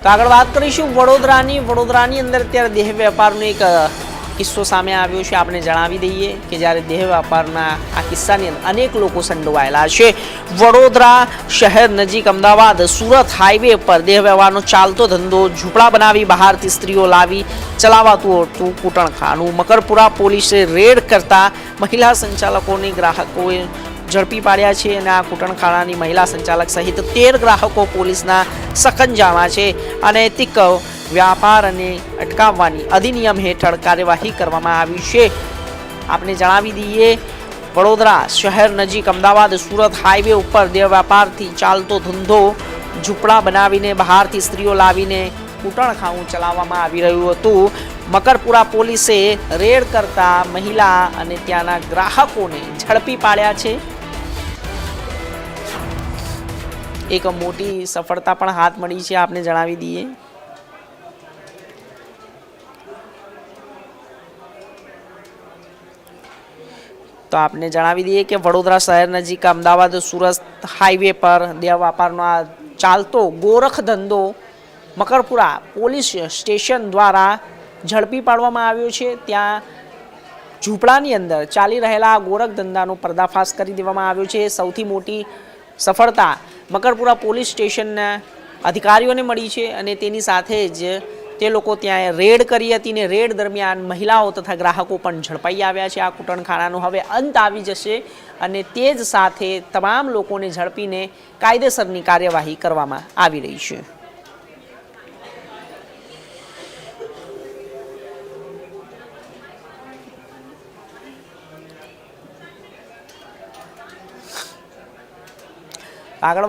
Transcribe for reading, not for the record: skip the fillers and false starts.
તો આગળ વાત કરીશું વડોદરાની અંદર અત્યારે દેહ વેપારનો એક કિસ્સો સામે આવ્યો છે। આપણે જણાવી દઈએ કે જ્યારે દેહ વેપારના આ કિસ્સાની અંદર અનેક લોકો સંડોવાયેલા છે। વડોદરા શહેર નજીક અમદાવાદ સુરત હાઈવે પર દેહ વ્યવહારનો ચાલતો ધંધો ઝૂંપડા બનાવી બહારથી સ્ત્રીઓ લાવી ચલાવાતું હતું કૂટણખાનું। મકરપુરા પોલીસે રેડ કરતા મહિલા સંચાલકોની ગ્રાહકોએ ઝડપી પાડ્યા છે અને આ કૂટણખાનાની મહિલા સંચાલક સહિત 13 ગ્રાહકો પોલીસના સકંજામાં છે। અનૈતિક વ્યાપાર અને અટકાવવાની અધિનિયમ હેઠળ કાર્યવાહી કરવામાં આવી છે। આપણે જણાવી દઈએ વડોદરા શહેર નજીક અમદાવાદ સુરત હાઈવે ઉપર દેહ વેપારથી ચાલતો ધંધો ઝૂંપડા બનાવીને બહારથી સ્ત્રીઓ લાવીને કૂટણખાનું ચલાવવામાં આવી રહ્યું હતું। મકરપુરા પોલીસે રેડ કરતા મહિલા અને ત્યાંના ગ્રાહકોને ઝડપી પાડ્યા છે। એક મોટી સફળતા પણ હાથ મળી છે। આપને જણાવી દઈએ તો આપને જણાવી દઈએ કે વડોદરા શહેર નજીક અમદાવાદ સુરત હાઈવે પર દેહ વેપારનો આ ચાલતો ગોરખ ધંધો મકરપુરા પોલીસ સ્ટેશન દ્વારા ઝડપી પાડવામાં આવ્યો છે। ત્યાં ઝૂંપડાની અંદર ચાલી રહેલા ગોરખ ધંધાનો પર્દાફાશ કરી દેવામાં આવ્યો છે। સૌથી મોટી સફળતા મકરપુરા પોલીસ સ્ટેશનના અધિકારીઓને મળી છે અને તેની સાથે જ તે લોકો ત્યાં રેડ કરી હતી ને રેડ દરમિયાન મહિલાઓ તથા ગ્રાહકો પણ ઝડપાઈ આવ્યા છે। આ કૂટણખાનાનો હવે અંત આવી જશે અને તે જ સાથે તમામ લોકોને ઝડપીને કાયદેસરની કાર્યવાહી કરવામાં આવી રહી છે।